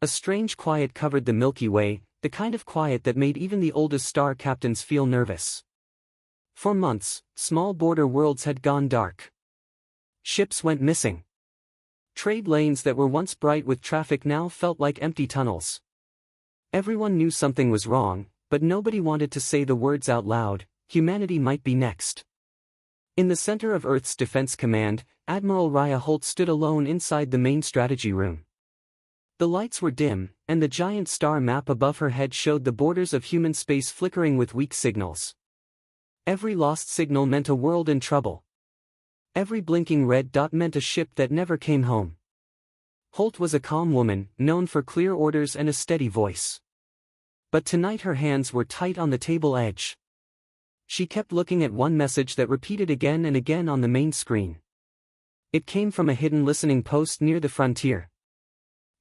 A strange quiet covered the Milky Way, the kind of quiet that made even the oldest star captains feel nervous. For months, small border worlds had gone dark. Ships went missing. Trade lanes that were once bright with traffic now felt like empty tunnels. Everyone knew something was wrong, but nobody wanted to say the words out loud. Humanity might be next. In the center of Earth's Defense Command, Admiral Raya Holt stood alone inside the main strategy room. The lights were dim, and the giant star map above her head showed the borders of human space flickering with weak signals. Every lost signal meant a world in trouble. Every blinking red dot meant a ship that never came home. Holt was a calm woman, known for clear orders and a steady voice. But tonight her hands were tight on the table edge. She kept looking at one message that repeated again and again on the main screen. It came from a hidden listening post near the frontier.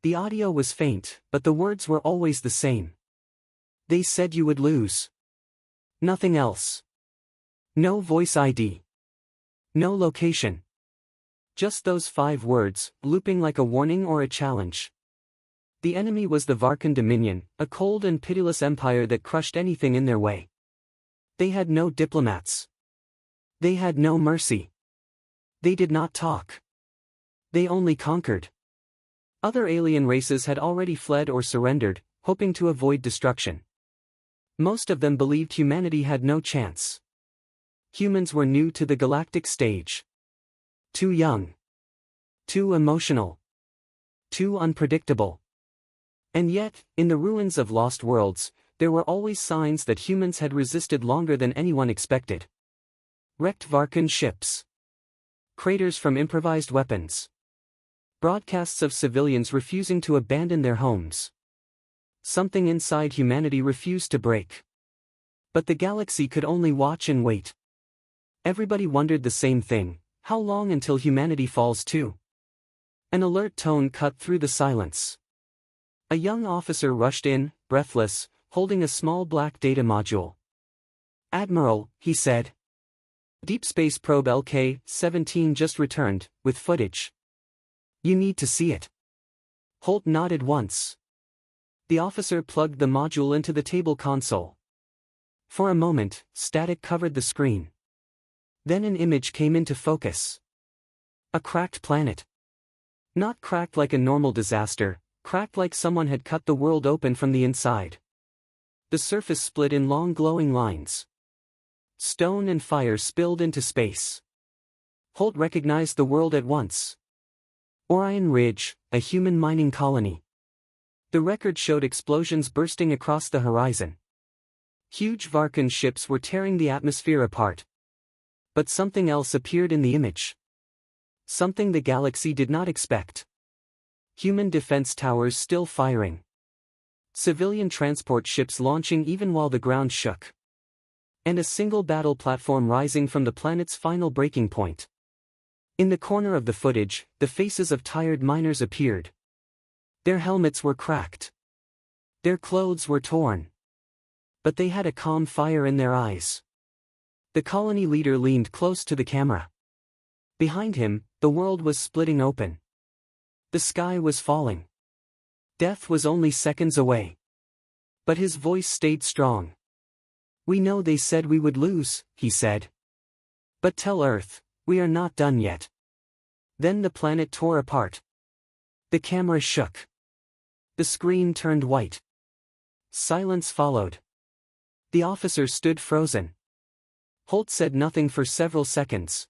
The audio was faint, but the words were always the same. They said you would lose. Nothing else. No voice ID. No location. Just those 5 words, looping like a warning or a challenge. The enemy was the Varkuun Dominion, a cold and pitiless empire that crushed anything in their way. They had no diplomats. They had no mercy. They did not talk. They only conquered. Other alien races had already fled or surrendered, hoping to avoid destruction. Most of them believed humanity had no chance. Humans were new to the galactic stage. Too young. Too emotional. Too unpredictable. And yet, in the ruins of lost worlds, there were always signs that humans had resisted longer than anyone expected. Wrecked Varkuun ships. Craters from improvised weapons. Broadcasts of civilians refusing to abandon their homes. Something inside humanity refused to break. But the galaxy could only watch and wait. Everybody wondered the same thing: how long until humanity falls too? An alert tone cut through the silence. A young officer rushed in, breathless, holding a small black data module. "Admiral," he said. "Deep Space Probe LK-17 just returned, with footage. You need to see it." Holt nodded once. The officer plugged the module into the table console. For a moment, static covered the screen. Then an image came into focus. A cracked planet. Not cracked like a normal disaster, cracked like someone had cut the world open from the inside. The surface split in long glowing lines. Stone and fire spilled into space. Holt recognized the world at once. Orion Ridge, a human mining colony. The record showed explosions bursting across the horizon. Huge Varkuun ships were tearing the atmosphere apart. But something else appeared in the image. Something the galaxy did not expect. Human defense towers still firing. Civilian transport ships launching even while the ground shook. And a single battle platform rising from the planet's final breaking point. In the corner of the footage, the faces of tired miners appeared. Their helmets were cracked. Their clothes were torn. But they had a calm fire in their eyes. The colony leader leaned close to the camera. Behind him, the world was splitting open. The sky was falling. Death was only seconds away. But his voice stayed strong. "We know they said we would lose," he said. "But tell Earth, we are not done yet." Then the planet tore apart. The camera shook. The screen turned white. Silence followed. The officer stood frozen. Holt said nothing for several seconds.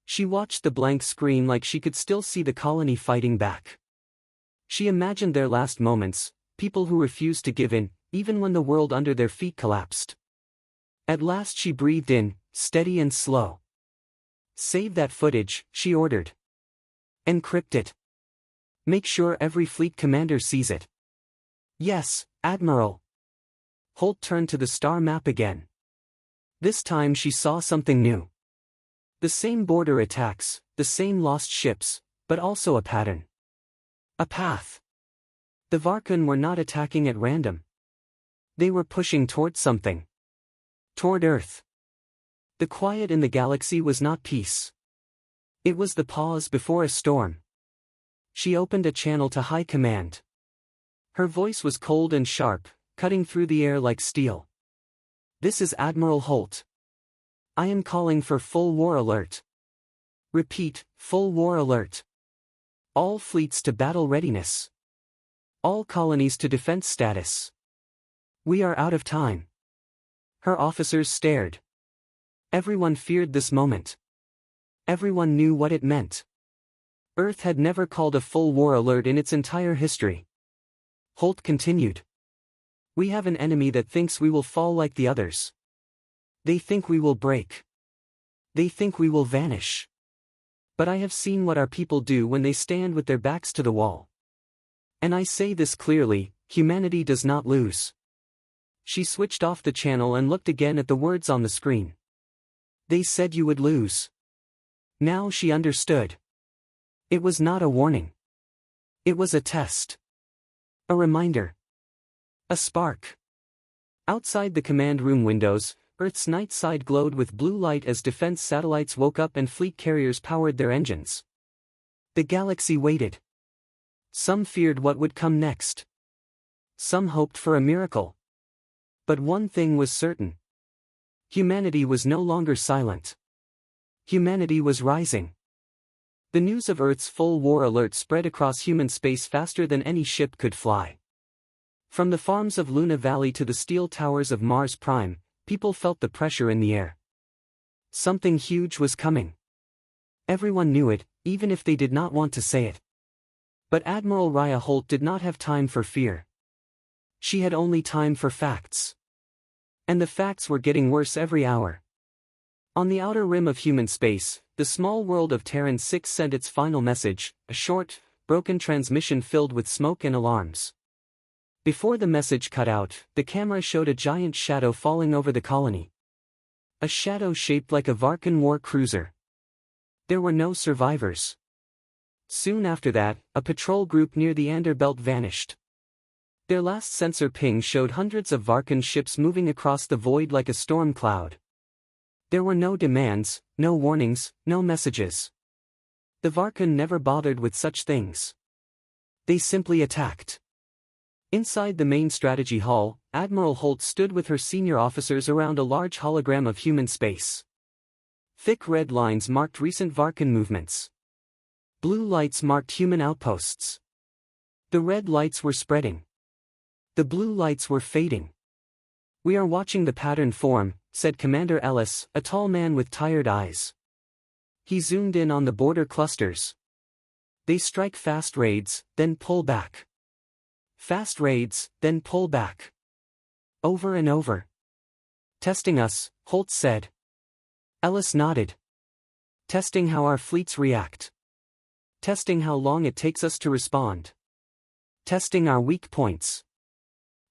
She watched the blank screen like she could still see the colony fighting back. She imagined their last moments, people who refused to give in, even when the world under their feet collapsed. At last she breathed in, steady and slow. "Save that footage," she ordered. "Encrypt it. Make sure every fleet commander sees it." "Yes, Admiral." Holt turned to the star map again. This time she saw something new. The same border attacks, the same lost ships, but also a pattern. A path. The Varkuun were not attacking at random. They were pushing toward something. Toward Earth. The quiet in the galaxy was not peace. It was the pause before a storm. She opened a channel to High Command. Her voice was cold and sharp, cutting through the air like steel. "This is Admiral Holt. I am calling for full war alert. Repeat, full war alert. All fleets to battle readiness. All colonies to defense status. We are out of time." Her officers stared. Everyone feared this moment. Everyone knew what it meant. Earth had never called a full war alert in its entire history. Holt continued. "We have an enemy that thinks we will fall like the others. They think we will break. They think we will vanish. But I have seen what our people do when they stand with their backs to the wall. And I say this clearly, humanity does not lose." She switched off the channel and looked again at the words on the screen. "They said you would lose." Now she understood. It was not a warning. It was a test. A reminder. A spark. Outside the command room windows, Earth's night side glowed with blue light as defense satellites woke up and fleet carriers powered their engines. The galaxy waited. Some feared what would come next. Some hoped for a miracle. But one thing was certain. Humanity was no longer silent. Humanity was rising. The news of Earth's full war alert spread across human space faster than any ship could fly. From the farms of Luna Valley to the steel towers of Mars Prime, people felt the pressure in the air. Something huge was coming. Everyone knew it, even if they did not want to say it. But Admiral Raya Holt did not have time for fear. She had only time for facts. And the facts were getting worse every hour. On the outer rim of human space, the small world of Terran 6 sent its final message, a short, broken transmission filled with smoke and alarms. Before the message cut out, the camera showed a giant shadow falling over the colony. A shadow shaped like a Varkuun war cruiser. There were no survivors. Soon after that, a patrol group near the Ander Belt vanished. Their last sensor ping showed hundreds of Varkuun ships moving across the void like a storm cloud. There were no demands, no warnings, no messages. The Varkuun never bothered with such things. They simply attacked. Inside the main strategy hall, Admiral Holt stood with her senior officers around a large hologram of human space. Thick red lines marked recent Varkuun movements. Blue lights marked human outposts. The red lights were spreading. The blue lights were fading. "We are watching the pattern form," said Commander Ellis, a tall man with tired eyes. He zoomed in on the border clusters. "They strike fast raids, then pull back. Fast raids, then pull back. Over and over. Testing us," Holt said. Ellis nodded. "Testing how our fleets react. Testing how long it takes us to respond. Testing our weak points."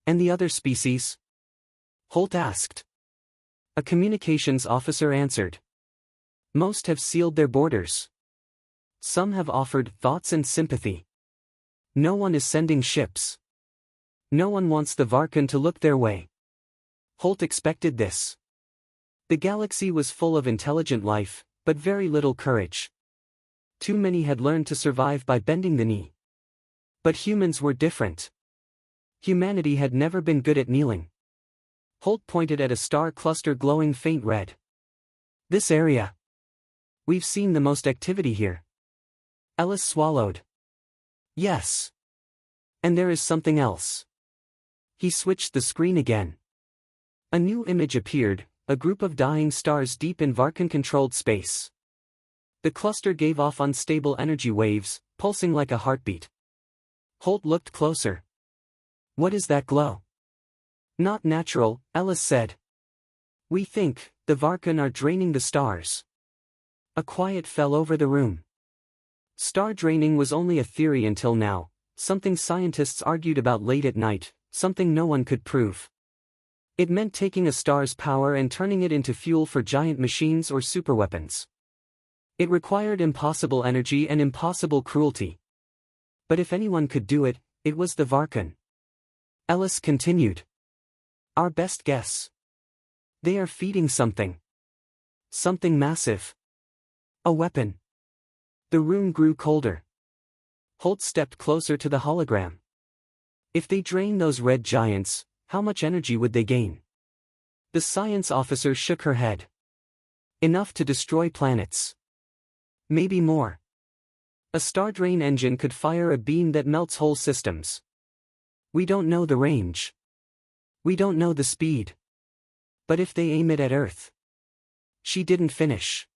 "And the other species?" Holt asked. A communications officer answered. "Most have sealed their borders. Some have offered thoughts and sympathy. No one is sending ships. No one wants the Varkuun to look their way." Holt expected this. The galaxy was full of intelligent life, but very little courage. Too many had learned to survive by bending the knee. But humans were different. Humanity had never been good at kneeling. Holt pointed at a star cluster glowing faint red. "This area. We've seen the most activity here." Ellis swallowed. "Yes. And there is something else." He switched the screen again. A new image appeared, a group of dying stars deep in Varkuun-controlled space. The cluster gave off unstable energy waves, pulsing like a heartbeat. Holt looked closer. "What is that glow?" "Not natural," Ellis said. "We think the Varkuun are draining the stars." A quiet fell over the room. Star draining was only a theory until now, something scientists argued about late at night, something no one could prove. It meant taking a star's power and turning it into fuel for giant machines or superweapons. It required impossible energy and impossible cruelty. But if anyone could do it, it was the Varkuun. Ellis continued. "Our best guess. They are feeding something. Something massive. A weapon." The room grew colder. Holt stepped closer to the hologram. If they drain those red giants, how much energy would they gain? The science officer shook her head. Enough to destroy planets. Maybe more. A star drain engine could fire a beam that melts whole systems. We don't know the range. We don't know the speed. But if they aim it at Earth. She didn't finish.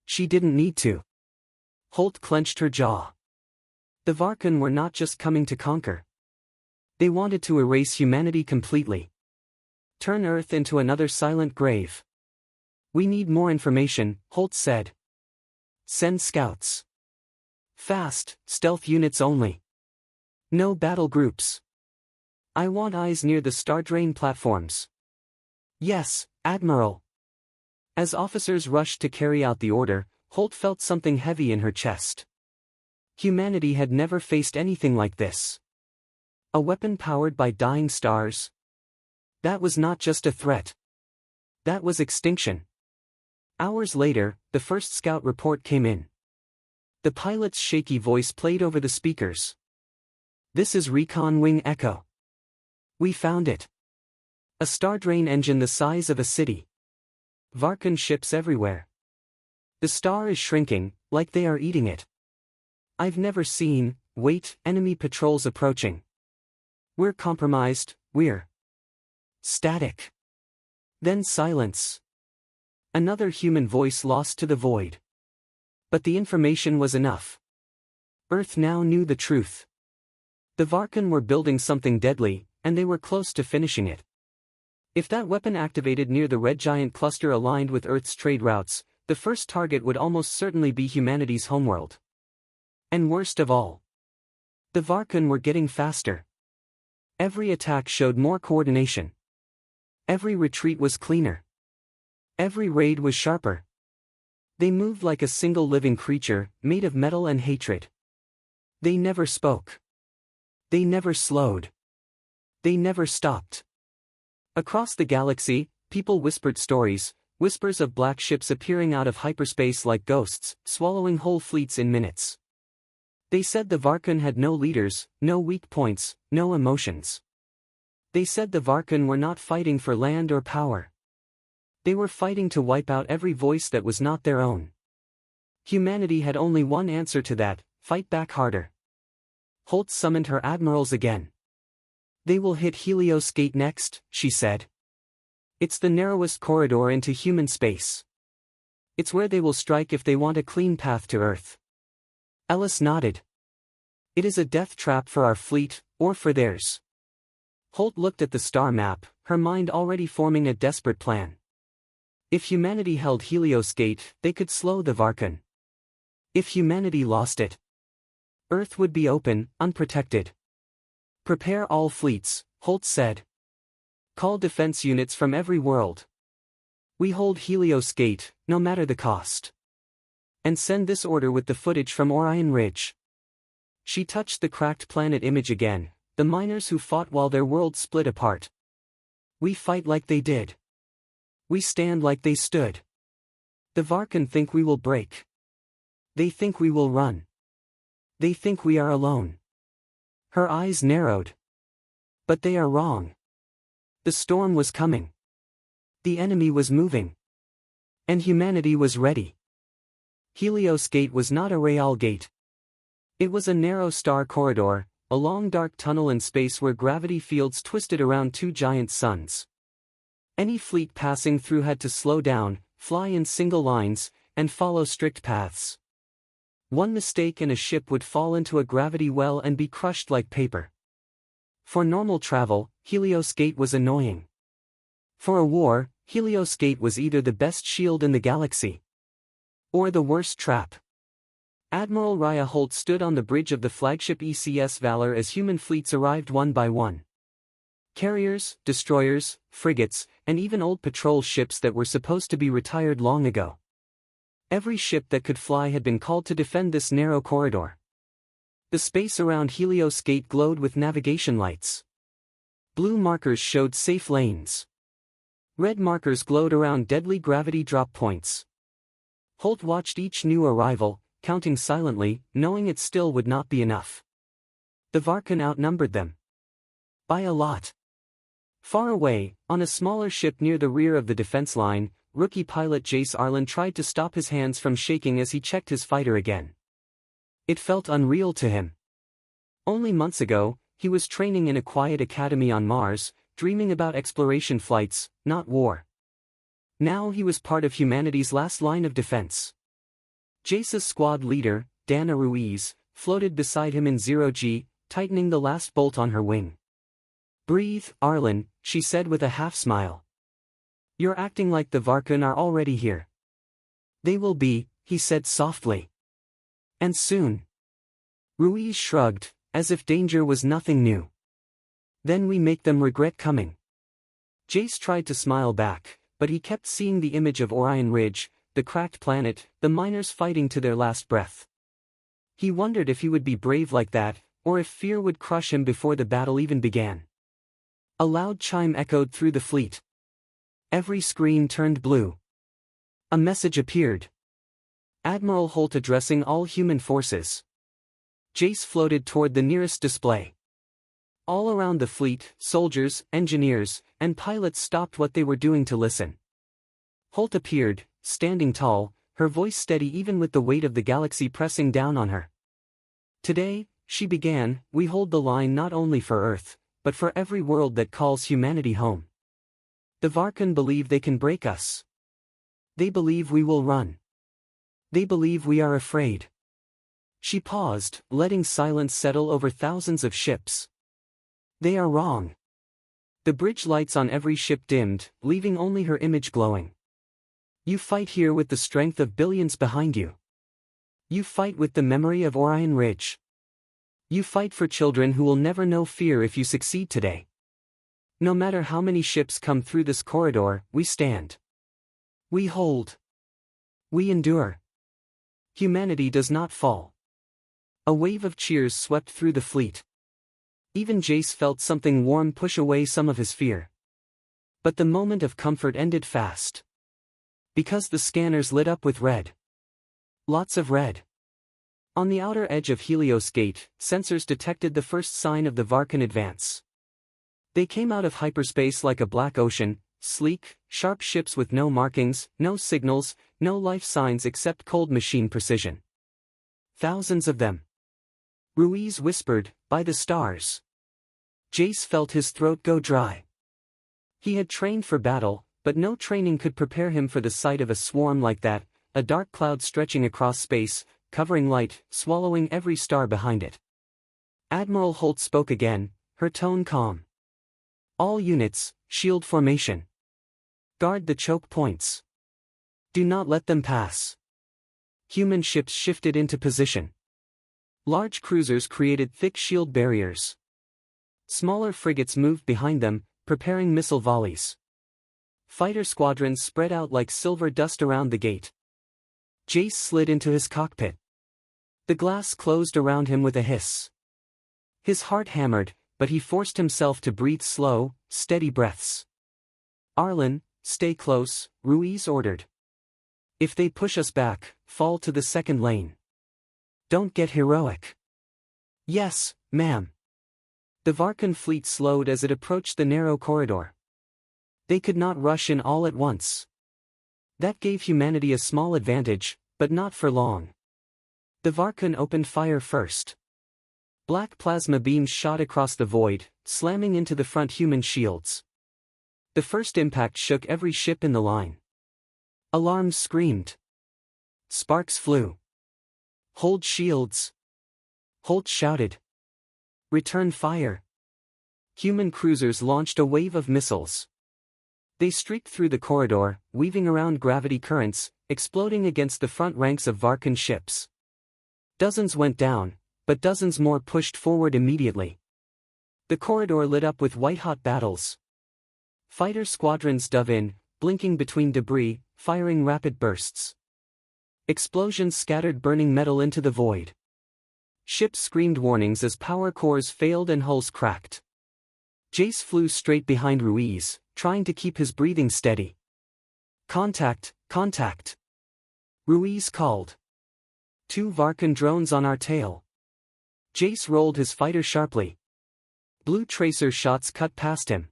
She didn't need to. Holt clenched her jaw. The Varkuun were not just coming to conquer. They wanted to erase humanity completely. Turn Earth into another silent grave. We need more information, Holt said. Send scouts. Fast, stealth units only. No battle groups. I want eyes near the star drain platforms. Yes, Admiral. As officers rushed to carry out the order, Holt felt something heavy in her chest. Humanity had never faced anything like this. A weapon powered by dying stars. That was not just a threat. That was extinction. Hours later, the first scout report came in. The pilot's shaky voice played over the speakers. This is Recon Wing Echo. We found it. A star drain engine the size of a city. Varkuun ships everywhere. The star is shrinking, like they are eating it. I've never seen, enemy patrols approaching. We're compromised, we're static. Then silence. Another human voice lost to the void. But the information was enough. Earth now knew the truth. The Varkuun were building something deadly, and they were close to finishing it. If that weapon activated near the red giant cluster aligned with Earth's trade routes, the first target would almost certainly be humanity's homeworld. And worst of all, the Varkuun were getting faster. Every attack showed more coordination. Every retreat was cleaner. Every raid was sharper. They moved like a single living creature, made of metal and hatred. They never spoke. They never slowed. They never stopped. Across the galaxy, people whispered stories, whispers of black ships appearing out of hyperspace like ghosts, swallowing whole fleets in minutes. They said the Varkuun had no leaders, no weak points, no emotions. They said the Varkuun were not fighting for land or power. They were fighting to wipe out every voice that was not their own. Humanity had only one answer to that: fight back harder. Holt summoned her admirals again. They will hit Helios Gate next, she said. It's the narrowest corridor into human space. It's where they will strike if they want a clean path to Earth. Ellis nodded. It is a death trap for our fleet, or for theirs. Holt looked at the star map, her mind already forming a desperate plan. If humanity held Helios Gate, they could slow the Varkuun. If humanity lost it, Earth would be open, unprotected. Prepare all fleets, Holt said. Call defense units from every world. We hold Helios Gate, no matter the cost. And send this order with the footage from Orion Ridge. She touched the cracked planet image again, the miners who fought while their world split apart. We fight like they did. We stand like they stood. The Varkuun think we will break. They think we will run. They think we are alone. Her eyes narrowed. But they are wrong. The storm was coming. The enemy was moving. And humanity was ready. Helios Gate was not a Real Gate. It was a narrow star corridor, a long dark tunnel in space where gravity fields twisted around two giant suns. Any fleet passing through had to slow down, fly in single lines, and follow strict paths. One mistake and a ship would fall into a gravity well and be crushed like paper. For normal travel, Helios Gate was annoying. For a war, Helios Gate was either the best shield in the galaxy or the worst trap. Admiral Raya Holt stood on the bridge of the flagship ECS Valor as human fleets arrived one by one. Carriers, destroyers, frigates, and even old patrol ships that were supposed to be retired long ago. Every ship that could fly had been called to defend this narrow corridor. The space around Helios Gate glowed with navigation lights. Blue markers showed safe lanes. Red markers glowed around deadly gravity drop points. Holt watched each new arrival, counting silently, knowing it still would not be enough. The Varkuun outnumbered them. By a lot. Far away, on a smaller ship near the rear of the defense line, rookie pilot Jace Arlen tried to stop his hands from shaking as he checked his fighter again. It felt unreal to him. Only months ago, he was training in a quiet academy on Mars, dreaming about exploration flights, not war. Now he was part of humanity's last line of defense. Jace's squad leader, Dana Ruiz, floated beside him in zero-G, tightening the last bolt on her wing. "Breathe, Arlen," she said with a half-smile. "You're acting like the Varkuun are already here." "They will be," he said softly. "And soon." Ruiz shrugged, as if danger was nothing new. "Then we make them regret coming." Jace tried to smile back, but he kept seeing the image of Orion Ridge, the cracked planet, the miners fighting to their last breath. He wondered if he would be brave like that, or if fear would crush him before the battle even began. A loud chime echoed through the fleet. Every screen turned blue. A message appeared. Admiral Holt addressing all human forces. Jace floated toward the nearest display. All around the fleet, soldiers, engineers, and pilots stopped what they were doing to listen. Holt appeared, standing tall, her voice steady even with the weight of the galaxy pressing down on her. "Today," she began, "we hold the line not only for Earth, but for every world that calls humanity home. The Varkuun believe they can break us. They believe we will run. They believe we are afraid." She paused, letting silence settle over thousands of ships. "They are wrong." The bridge lights on every ship dimmed, leaving only her image glowing. "You fight here with the strength of billions behind you. You fight with the memory of Orion Ridge. You fight for children who will never know fear if you succeed today. No matter how many ships come through this corridor, we stand. We hold. We endure. Humanity does not fall." A wave of cheers swept through the fleet. Even Jace felt something warm push away some of his fear. But the moment of comfort ended fast. Because the scanners lit up with red. Lots of red. On the outer edge of Helios Gate, sensors detected the first sign of the Varkuun advance. They came out of hyperspace like a black ocean, sleek, sharp ships with no markings, no signals, no life signs except cold machine precision. Thousands of them. Ruiz whispered, "By the stars." Jace felt his throat go dry. He had trained for battle, but no training could prepare him for the sight of a swarm like that, a dark cloud stretching across space, covering light, swallowing every star behind it. Admiral Holt spoke again, her tone calm. "All units, shield formation. Guard the choke points. Do not let them pass." Human ships shifted into position. Large cruisers created thick shield barriers. Smaller frigates moved behind them, preparing missile volleys. Fighter squadrons spread out like silver dust around the gate. Jace slid into his cockpit. The glass closed around him with a hiss. His heart hammered, but he forced himself to breathe slow, steady breaths. "Arlen, stay close," Ruiz ordered. "If they push us back, fall to the second lane. Don't get heroic." "Yes, ma'am." The Varkuun fleet slowed as it approached the narrow corridor. They could not rush in all at once. That gave humanity a small advantage, but not for long. The Varkuun opened fire first. Black plasma beams shot across the void, slamming into the front human shields. The first impact shook every ship in the line. Alarms screamed. Sparks flew. "Hold shields." Holt shouted. "Return fire." Human cruisers launched a wave of missiles. They streaked through the corridor, weaving around gravity currents, exploding against the front ranks of Varkuun ships. Dozens went down, but dozens more pushed forward immediately. The corridor lit up with white-hot battles. Fighter squadrons dove in, blinking between debris, firing rapid bursts. Explosions scattered burning metal into the void. Ships screamed warnings as power cores failed and hulls cracked. Jace flew straight behind Ruiz, trying to keep his breathing steady. "Contact, contact." Ruiz called. "2 Varkuun drones on our tail." Jace rolled his fighter sharply. Blue tracer shots cut past him.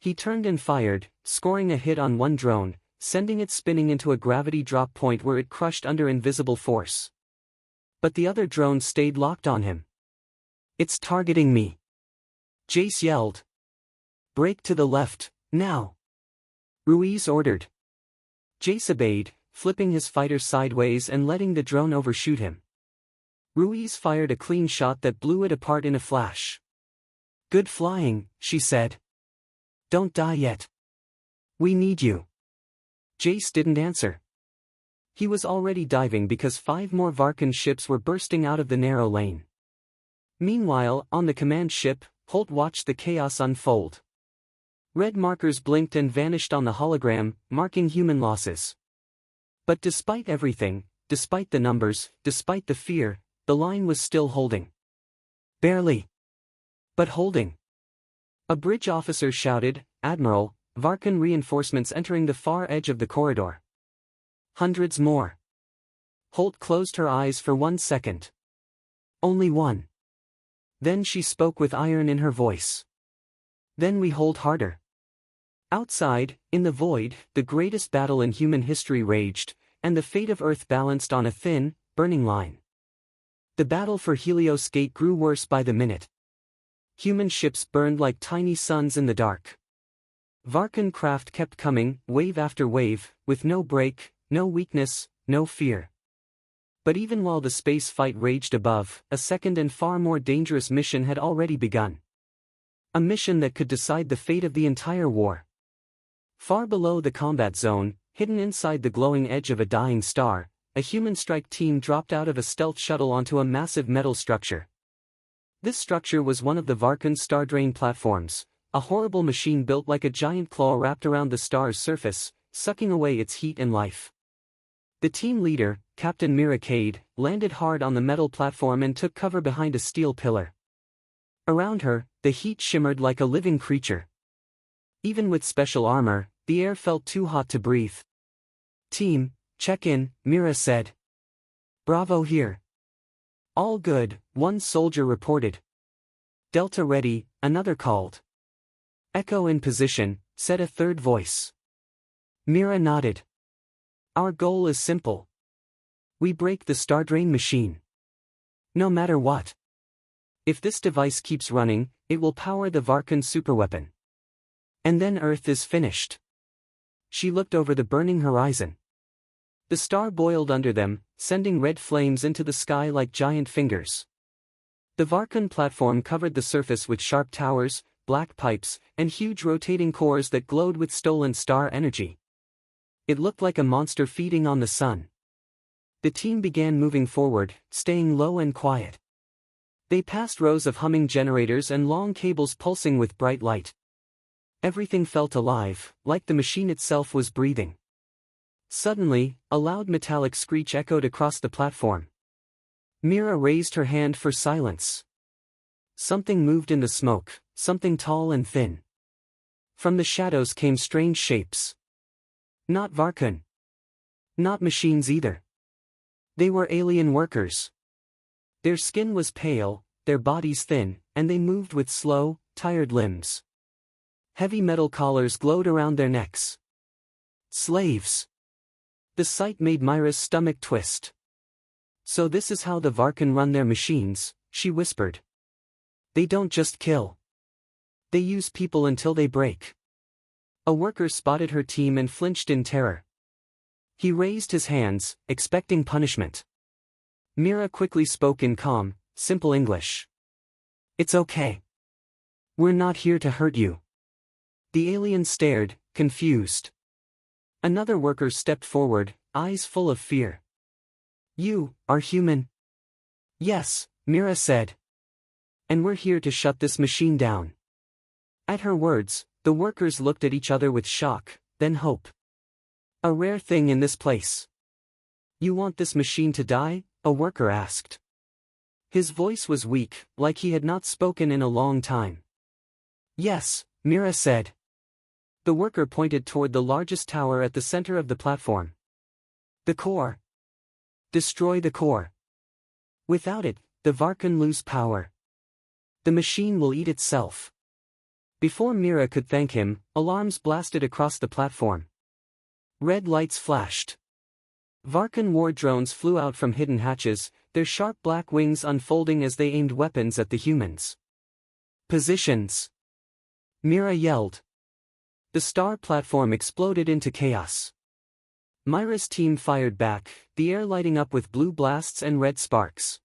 He turned and fired, scoring a hit on one drone, sending it spinning into a gravity drop point where it crushed under invisible force. But the other drone stayed locked on him. "It's targeting me," Jace yelled. "Brake to the left, now," Ruiz ordered. Jace obeyed, flipping his fighter sideways and letting the drone overshoot him. Ruiz fired a clean shot that blew it apart in a flash. "Good flying," she said. "Don't die yet. We need you." Jace didn't answer. He was already diving because 5 more Varkuun ships were bursting out of the narrow lane. Meanwhile, on the command ship, Holt watched the chaos unfold. Red markers blinked and vanished on the hologram, marking human losses. But despite everything, despite the numbers, despite the fear, the line was still holding. Barely. But holding. A bridge officer shouted, "Admiral, Varkuun reinforcements entering the far edge of the corridor." "Hundreds more." Holt closed her eyes for 1 second. "Only one." Then she spoke with iron in her voice. "Then we hold harder." Outside, in the void, the greatest battle in human history raged, and the fate of Earth balanced on a thin, burning line. The battle for Helios Gate grew worse by the minute. Human ships burned like tiny suns in the dark. Varkuun craft kept coming, wave after wave, with no break, no weakness, no fear. But even while the space fight raged above, a second and far more dangerous mission had already begun. A mission that could decide the fate of the entire war. Far below the combat zone, hidden inside the glowing edge of a dying star, a human strike team dropped out of a stealth shuttle onto a massive metal structure. This structure was one of the Varkuun star drain platforms, a horrible machine built like a giant claw wrapped around the star's surface, sucking away its heat and life. The team leader, Captain Mira Cade, landed hard on the metal platform and took cover behind a steel pillar. Around her, the heat shimmered like a living creature. Even with special armor, the air felt too hot to breathe. "Team, check in," Mira said. "Bravo here." "All good," one soldier reported. "Delta ready," another called. "Echo in position," said a third voice. Mira nodded. "Our goal is simple. We break the star drain machine. No matter what. If this device keeps running, it will power the Varkuun superweapon. And then Earth is finished." She looked over the burning horizon. The star boiled under them, sending red flames into the sky like giant fingers. The Varkuun platform covered the surface with sharp towers, black pipes, and huge rotating cores that glowed with stolen star energy. It looked like a monster feeding on the sun. The team began moving forward, staying low and quiet. They passed rows of humming generators and long cables pulsing with bright light. Everything felt alive, like the machine itself was breathing. Suddenly, a loud metallic screech echoed across the platform. Mira raised her hand for silence. Something moved in the smoke, something tall and thin. From the shadows came strange shapes. Not Varkuun. Not machines either. They were alien workers. Their skin was pale, their bodies thin, and they moved with slow, tired limbs. Heavy metal collars glowed around their necks. Slaves. The sight made Myra's stomach twist. "So this is how the Varkuun run their machines," she whispered. "They don't just kill. They use people until they break." A worker spotted her team and flinched in terror. He raised his hands, expecting punishment. Mira quickly spoke in calm, simple English. "It's okay. We're not here to hurt you." The alien stared, confused. Another worker stepped forward, eyes full of fear. "You are human?" "Yes," Mira said. "And we're here to shut this machine down." At her words, the workers looked at each other with shock, then hope. "A rare thing in this place." "You want this machine to die?" a worker asked. His voice was weak, like he had not spoken in a long time. "Yes," Mira said. The worker pointed toward the largest tower at the center of the platform. "The core. Destroy the core. Without it, the Varkuun lose power." The machine will eat itself. Before Mira could thank him, alarms blasted across the platform. Red lights flashed. Varkuun war drones flew out from hidden hatches, their sharp black wings unfolding as they aimed weapons at the humans. Positions! Mira yelled. The star platform exploded into chaos. Myra's team fired back, the air lighting up with blue blasts and red sparks.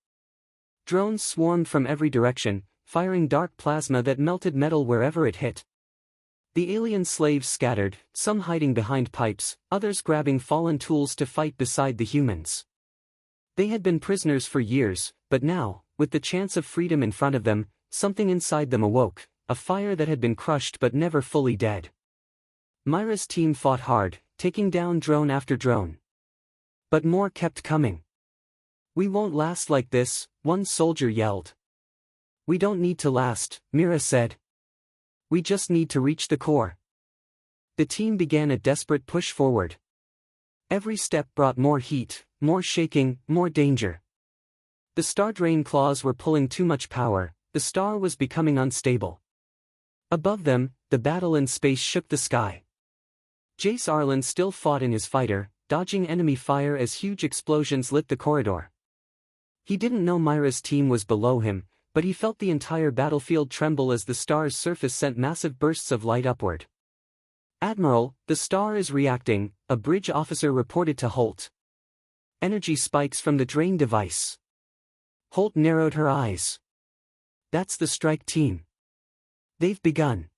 Drones swarmed from every direction, firing dark plasma that melted metal wherever it hit. The alien slaves scattered, some hiding behind pipes, others grabbing fallen tools to fight beside the humans. They had been prisoners for years, but now, with the chance of freedom in front of them, something inside them awoke, a fire that had been crushed but never fully dead. Myra's team fought hard, taking down drone after drone. But more kept coming. "We won't last like this," one soldier yelled. "We don't need to last," Mira said. "We just need to reach the core." The team began a desperate push forward. Every step brought more heat, more shaking, more danger. The star drain claws were pulling too much power, the star was becoming unstable. Above them, the battle in space shook the sky. Jace Arlen still fought in his fighter, dodging enemy fire as huge explosions lit the corridor. He didn't know Myra's team was below him, but he felt the entire battlefield tremble as the star's surface sent massive bursts of light upward. "Admiral, the star is reacting," a bridge officer reported to Holt. "Energy spikes from the drain device." Holt narrowed her eyes. "That's the strike team. They've begun."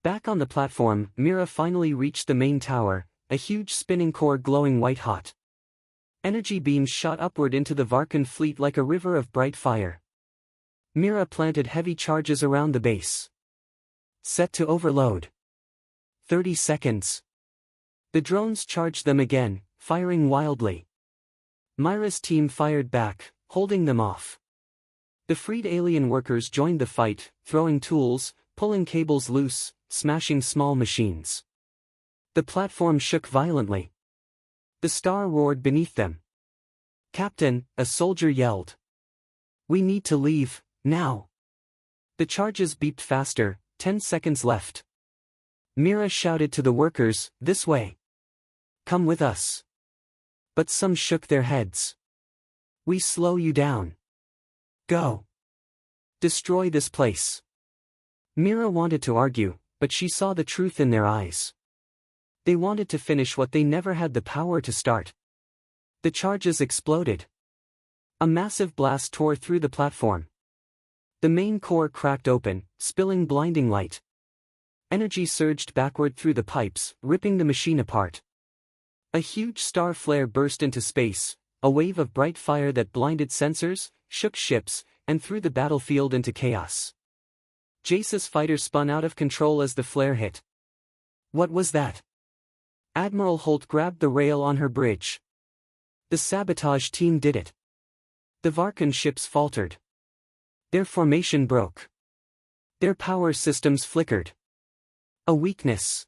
Back on the platform, Mira finally reached the main tower, a huge spinning core glowing white-hot. Energy beams shot upward into the Varkuun fleet like a river of bright fire. Mira planted heavy charges around the base. Set to overload. 30 seconds. The drones charged them again, firing wildly. Myra's team fired back, holding them off. The freed alien workers joined the fight, throwing tools, pulling cables loose, smashing small machines. The platform shook violently. The star roared beneath them. "Captain," a soldier yelled. "We need to leave, now." The charges beeped faster, 10 seconds left. Mira shouted to the workers, "This way. Come with us." But some shook their heads. "We slow you down. Go. Destroy this place." Mira wanted to argue, but she saw the truth in their eyes. They wanted to finish what they never had the power to start. The charges exploded. A massive blast tore through the platform. The main core cracked open, spilling blinding light. Energy surged backward through the pipes, ripping the machine apart. A huge star flare burst into space, a wave of bright fire that blinded sensors, shook ships, and threw the battlefield into chaos. Jace's fighter spun out of control as the flare hit. What was that? Admiral Holt grabbed the rail on her bridge. The sabotage team did it. The Varkuun ships faltered. Their formation broke. Their power systems flickered. A weakness.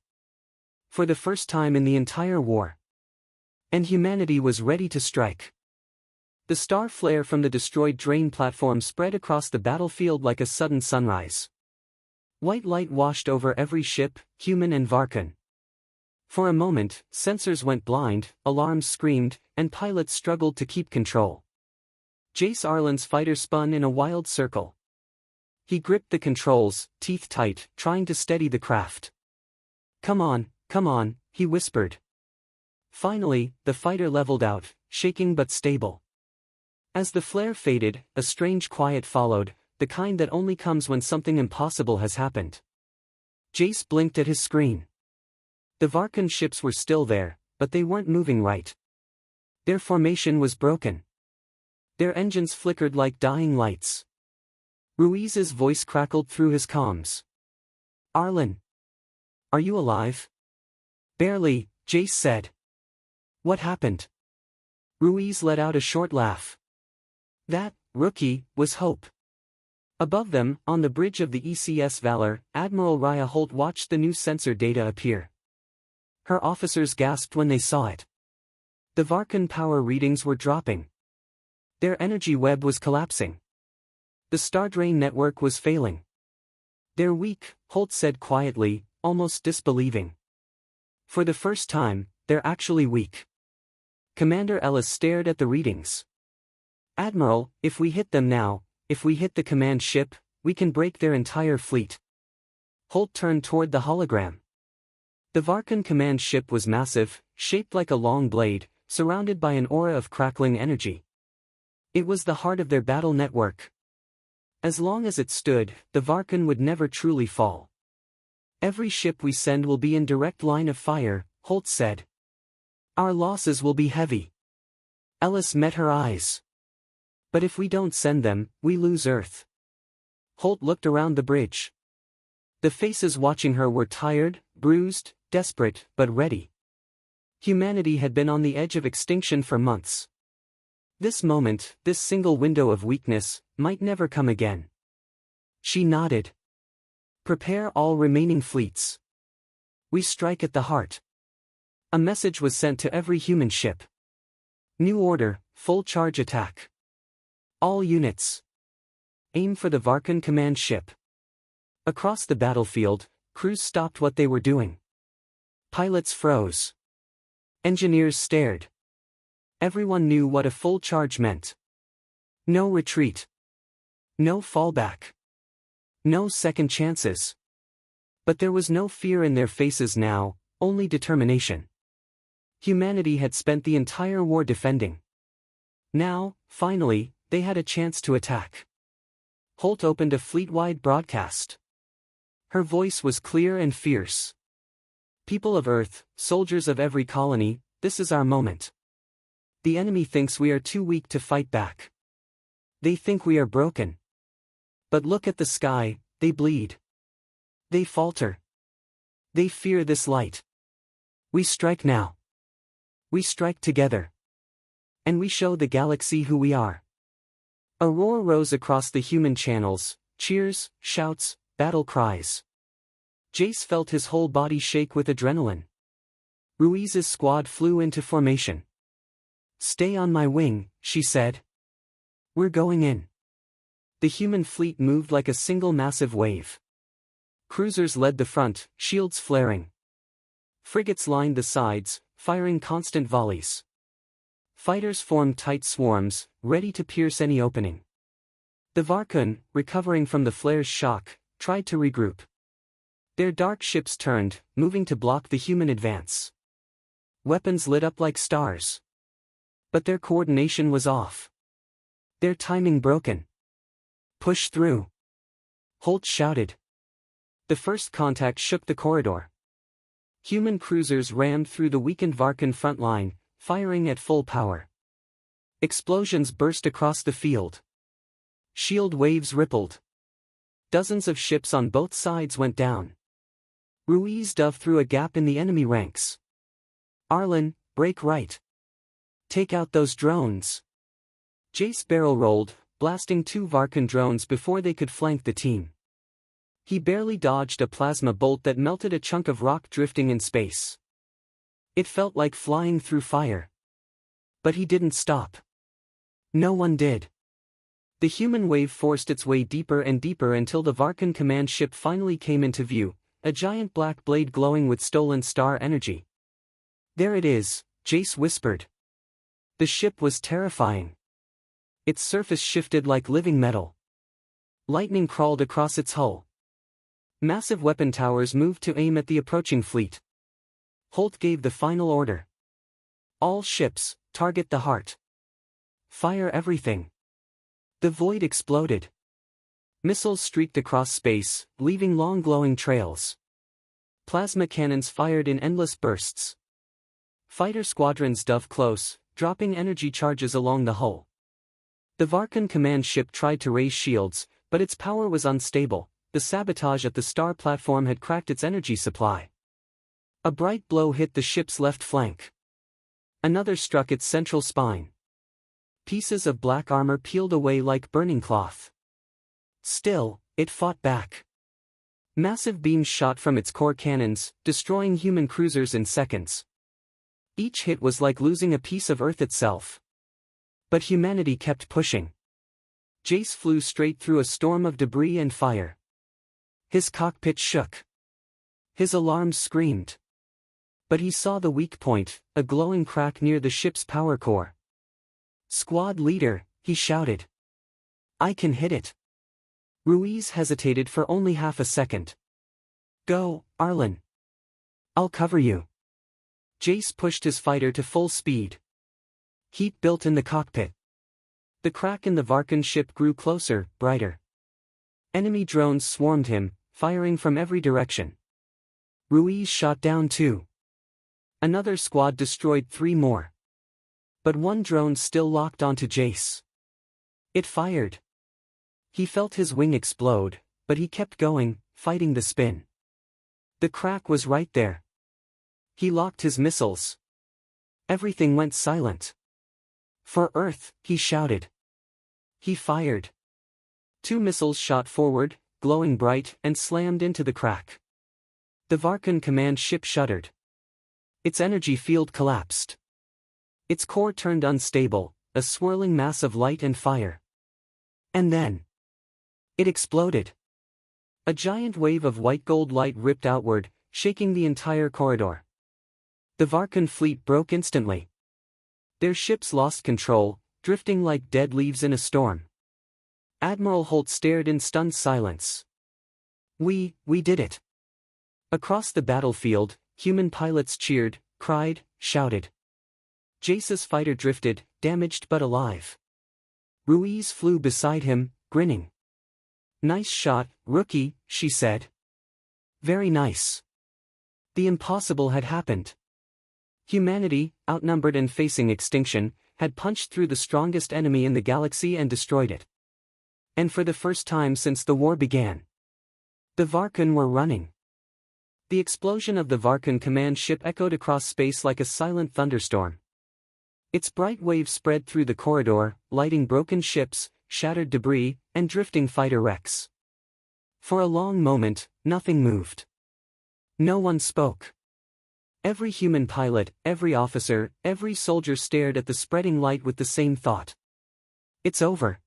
For the first time in the entire war. And humanity was ready to strike. The star flare from the destroyed drain platform spread across the battlefield like a sudden sunrise. White light washed over every ship, human and Varkuun. For a moment, sensors went blind, alarms screamed, and pilots struggled to keep control. Jace Arlen's fighter spun in a wild circle. He gripped the controls, teeth tight, trying to steady the craft. Come on, he whispered. Finally, the fighter leveled out, shaking but stable. As the flare faded, a strange quiet followed, the kind that only comes when something impossible has happened. Jace blinked at his screen. The Varkuun ships were still there, but they weren't moving right. Their formation was broken. Their engines flickered like dying lights. Ruiz's voice crackled through his comms. "Arlen. Are you alive?" "Barely," Jace said. "What happened?" Ruiz let out a short laugh. "That, rookie, was Hope." Above them, on the bridge of the ECS Valor, Admiral Raya Holt watched the new sensor data appear. Her officers gasped when they saw it. The Varkuun power readings were dropping. Their energy web was collapsing. The star drain network was failing. "They're weak," Holt said quietly, almost disbelieving. "For the first time, they're actually weak." Commander Ellis stared at the readings. "Admiral, if we hit them now, if we hit the command ship, we can break their entire fleet." Holt turned toward the hologram. The Varkuun command ship was massive, shaped like a long blade, surrounded by an aura of crackling energy. It was the heart of their battle network. As long as it stood, the Varkuun would never truly fall. "Every ship we send will be in direct line of fire," Holt said. "Our losses will be heavy." Ellis met her eyes. "But if we don't send them, we lose Earth." Holt looked around the bridge. The faces watching her were tired, bruised, desperate, but ready. Humanity had been on the edge of extinction for months. This moment, this single window of weakness, might never come again. She nodded. "Prepare all remaining fleets. We strike at the heart." A message was sent to every human ship. "New order, full charge attack. All units. Aim for the Varkuun command ship." Across the battlefield, crews stopped what they were doing. Pilots froze. Engineers stared. Everyone knew what a full charge meant. No retreat. No fallback. No second chances. But there was no fear in their faces now, only determination. Humanity had spent the entire war defending. Now, finally, they had a chance to attack. Holt opened a fleet-wide broadcast. Her voice was clear and fierce. "People of Earth, soldiers of every colony, this is our moment. The enemy thinks we are too weak to fight back. They think we are broken. But look at the sky, they bleed. They falter. They fear this light. We strike now. We strike together. And we show the galaxy who we are." A roar rose across the human channels, cheers, shouts, battle cries. Jace felt his whole body shake with adrenaline. Ruiz's squad flew into formation. "Stay on my wing," she said. "We're going in." The human fleet moved like a single massive wave. Cruisers led the front, shields flaring. Frigates lined the sides, firing constant volleys. Fighters formed tight swarms, ready to pierce any opening. The Varkuun, recovering from the flare's shock, tried to regroup. Their dark ships turned, moving to block the human advance. Weapons lit up like stars. But their coordination was off. Their timing broken. "Push through!" Holt shouted. The first contact shook the corridor. Human cruisers rammed through the weakened Varkuun front line, firing at full power. Explosions burst across the field. Shield waves rippled. Dozens of ships on both sides went down. Ruiz dove through a gap in the enemy ranks. "Arlen, break right. Take out those drones." Jace barrel rolled, blasting 2 Varkuun drones before they could flank the team. He barely dodged a plasma bolt that melted a chunk of rock drifting in space. It felt like flying through fire. But he didn't stop. No one did. The human wave forced its way deeper and deeper until the Varkuun command ship finally came into view, a giant black blade glowing with stolen star energy. "There it is," Jace whispered. The ship was terrifying. Its surface shifted like living metal. Lightning crawled across its hull. Massive weapon towers moved to aim at the approaching fleet. Holt gave the final order. "All ships, target the heart. Fire everything." The void exploded. Missiles streaked across space, leaving long glowing trails. Plasma cannons fired in endless bursts. Fighter squadrons dove close, dropping energy charges along the hull. The Varkuun command ship tried to raise shields, but its power was unstable. The sabotage at the star platform had cracked its energy supply. A bright blow hit the ship's left flank. Another struck its central spine. Pieces of black armor peeled away like burning cloth. Still, it fought back. Massive beams shot from its core cannons, destroying human cruisers in seconds. Each hit was like losing a piece of Earth itself. But humanity kept pushing. Jace flew straight through a storm of debris and fire. His cockpit shook. His alarms screamed. But he saw the weak point, a glowing crack near the ship's power core. "Squad leader," he shouted. "I can hit it." Ruiz hesitated for only half a second. "Go, Arlen. I'll cover you." Jace pushed his fighter to full speed. Heat built in the cockpit. The crack in the Varkuun ship grew closer, brighter. Enemy drones swarmed him, firing from every direction. Ruiz shot down 2. Another squad destroyed 3 more. But one drone still locked onto Jace. It fired. He felt his wing explode, but he kept going, fighting the spin. The crack was right there. He locked his missiles. Everything went silent. "For Earth," he shouted. He fired. 2 missiles shot forward, glowing bright, and slammed into the crack. The Varkuun command ship shuddered. Its energy field collapsed. Its core turned unstable, a swirling mass of light and fire. And then it exploded. A giant wave of white gold light ripped outward, shaking the entire corridor. The Varkuun fleet broke instantly. Their ships lost control, drifting like dead leaves in a storm. Admiral Holt stared in stunned silence. We did it." Across the battlefield, human pilots cheered, cried, shouted. Jace's fighter drifted, damaged but alive. Ruiz flew beside him, grinning. "Nice shot, rookie," she said. "Very nice." The impossible had happened. Humanity, outnumbered and facing extinction, had punched through the strongest enemy in the galaxy and destroyed it. And for the first time since the war began, the Varkuun were running. The explosion of the Varkuun command ship echoed across space like a silent thunderstorm. Its bright waves spread through the corridor, lighting broken ships, shattered debris, and drifting fighter wrecks. For a long moment, nothing moved. No one spoke. Every human pilot, every officer, every soldier stared at the spreading light with the same thought. "It's over."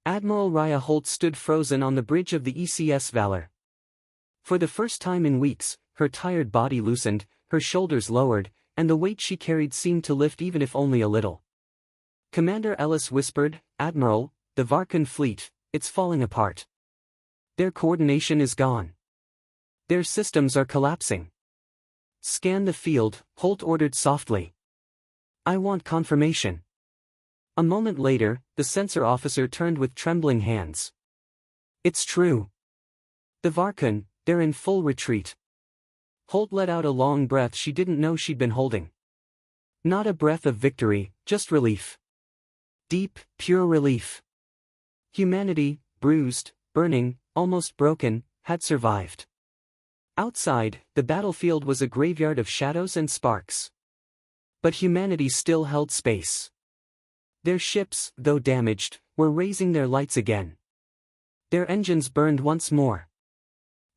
Admiral Raya Holt stood frozen on the bridge of the ECS Valor. For the first time in weeks, her tired body loosened, her shoulders lowered, and the weight she carried seemed to lift even if only a little. Commander Ellis whispered, "Admiral, the Varkuun fleet, it's falling apart. Their coordination is gone. Their systems are collapsing." "Scan the field," Holt ordered softly. "I want confirmation." A moment later, the sensor officer turned with trembling hands. "It's true. The Varkuun, they're in full retreat." Holt let out a long breath she didn't know she'd been holding. Not a breath of victory, just relief. Deep, pure relief. Humanity, bruised, burning, almost broken, had survived. Outside, the battlefield was a graveyard of shadows and sparks. But humanity still held space. Their ships, though damaged, were raising their lights again. Their engines burned once more.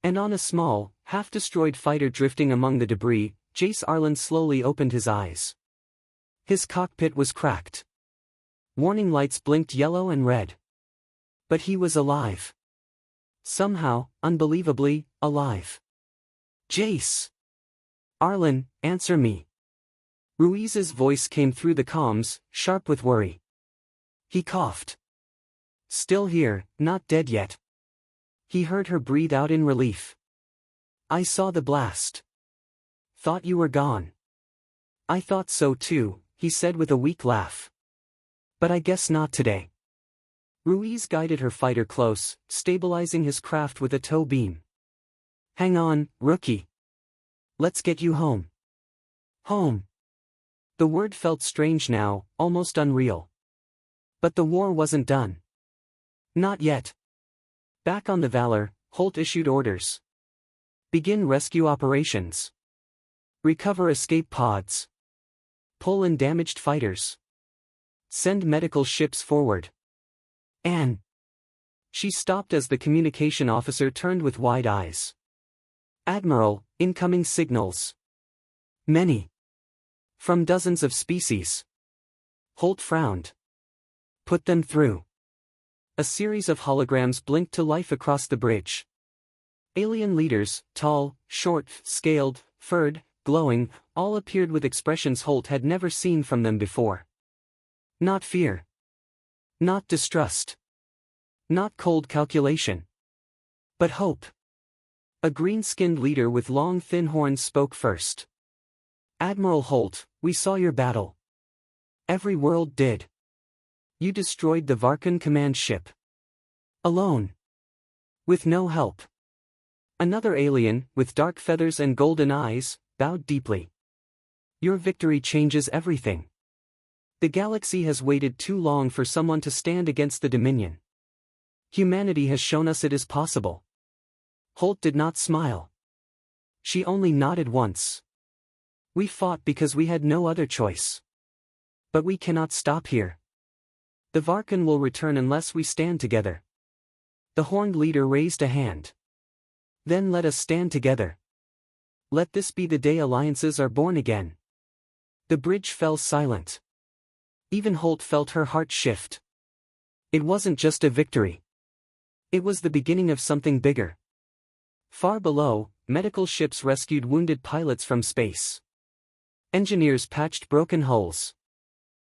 And on a small, half-destroyed fighter drifting among the debris, Jace Arlen slowly opened his eyes. His cockpit was cracked. Warning lights blinked yellow and red. But he was alive. Somehow, unbelievably, alive. "Jace! Arlen, answer me." Ruiz's voice came through the comms, sharp with worry. He coughed. "Still here, not dead yet." He heard her breathe out in relief. "I saw the blast. Thought you were gone." "I thought so too," he said with a weak laugh. "But I guess not today." Ruiz guided her fighter close, stabilizing his craft with a tow beam. "Hang on, rookie. Let's get you home." Home. The word felt strange now, almost unreal. But the war wasn't done. Not yet. Back on the Valor, Holt issued orders. Begin rescue operations. Recover escape pods. Pull in damaged fighters. Send medical ships forward. Anne. She stopped as the communication officer turned with wide eyes. "Admiral, incoming signals. Many. From dozens of species." Holt frowned. "Put them through." A series of holograms blinked to life across the bridge. Alien leaders, tall, short, scaled, furred, glowing, all appeared with expressions Holt had never seen from them before. Not fear. Not distrust. Not cold calculation. But hope. A green-skinned leader with long thin horns spoke first. Admiral Holt, we saw your battle. Every world did. You destroyed the Varkuun command ship. Alone. With no help. Another alien, with dark feathers and golden eyes, bowed deeply. Your victory changes everything. The galaxy has waited too long for someone to stand against the Dominion. Humanity has shown us it is possible. Holt did not smile. She only nodded once. We fought because we had no other choice. But we cannot stop here. The Varkuun will return unless we stand together. The horned leader raised a hand. Then let us stand together. Let this be the day alliances are born again. The bridge fell silent. Even Holt felt her heart shift. It wasn't just a victory. It was the beginning of something bigger. Far below, medical ships rescued wounded pilots from space. Engineers patched broken hulls.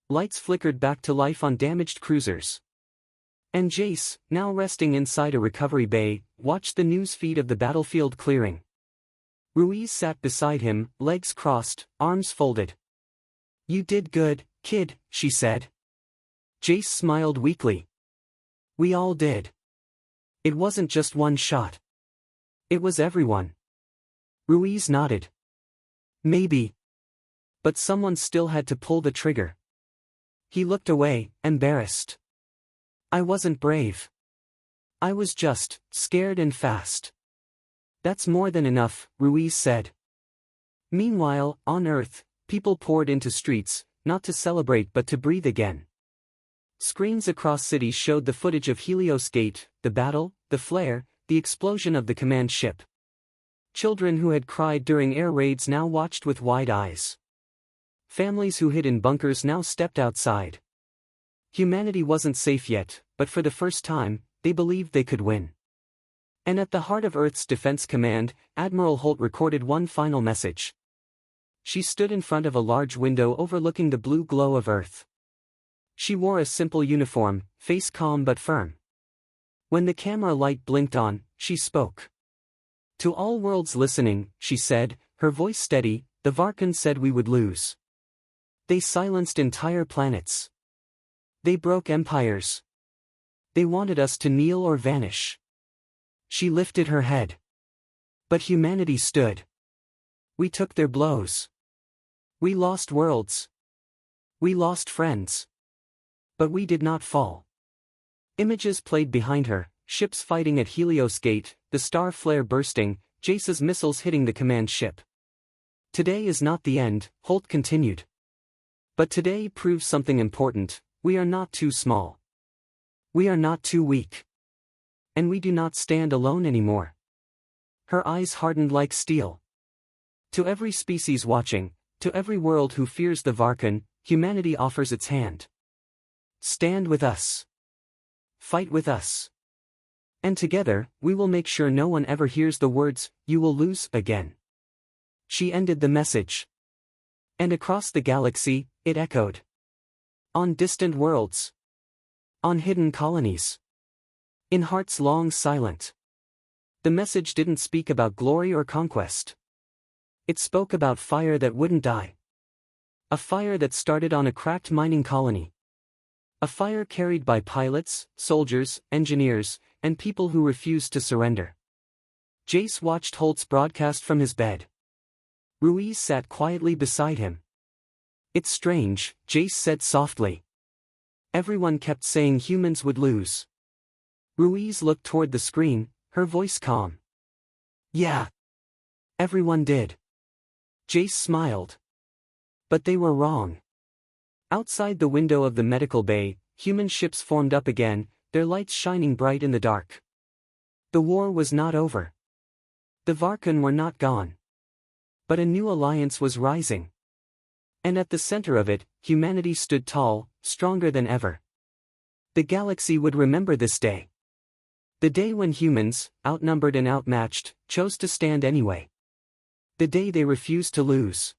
Lights flickered back to life on damaged cruisers. And Jace, now resting inside a recovery bay, watched the news feed of the battlefield clearing. Ruiz sat beside him, legs crossed, arms folded. You did good, kid, she said. Jace smiled weakly. We all did. It wasn't just one shot. It was everyone. Ruiz nodded. Maybe. But someone still had to pull the trigger. He looked away, embarrassed. I wasn't brave. I was just scared and fast. That's more than enough, Ruiz said. Meanwhile, on Earth, people poured into streets, not to celebrate but to breathe again. Screens across cities showed the footage of Helios Gate, the battle, the flare, the explosion of the command ship. Children who had cried during air raids now watched with wide eyes. Families who hid in bunkers now stepped outside. Humanity wasn't safe yet, but for the first time, they believed they could win. And at the heart of Earth's Defense Command, Admiral Holt recorded one final message. She stood in front of a large window overlooking the blue glow of Earth. She wore a simple uniform, face calm but firm. When the camera light blinked on, she spoke. To all worlds listening, she said, her voice steady, the Varkuun said we would lose. They silenced entire planets. They broke empires. They wanted us to kneel or vanish. She lifted her head. But humanity stood. We took their blows. We lost worlds. We lost friends. But we did not fall. Images played behind her, ships fighting at Helios Gate, the star flare bursting, Jace's missiles hitting the command ship. Today is not the end, Holt continued. But today proves something important, we are not too small. We are not too weak. And we do not stand alone anymore. Her eyes hardened like steel. To every species watching, to every world who fears the Varkuun, humanity offers its hand. Stand with us. Fight with us. And together, we will make sure no one ever hears the words, "You will lose," again. She ended the message. And across the galaxy, it echoed. On distant worlds. On hidden colonies. In hearts long silent. The message didn't speak about glory or conquest. It spoke about fire that wouldn't die. A fire that started on a cracked mining colony. A fire carried by pilots, soldiers, engineers, and people who refused to surrender. Jace watched Holt's broadcast from his bed. Ruiz sat quietly beside him. It's strange, Jace said softly. Everyone kept saying humans would lose. Ruiz looked toward the screen, her voice calm. Yeah. Everyone did. Jace smiled. But they were wrong. Outside the window of the medical bay, human ships formed up again, their lights shining bright in the dark. The war was not over. The Varkuun were not gone. But a new alliance was rising. And at the center of it, humanity stood tall, stronger than ever. The galaxy would remember this day. The day when humans, outnumbered and outmatched, chose to stand anyway. The day they refused to lose.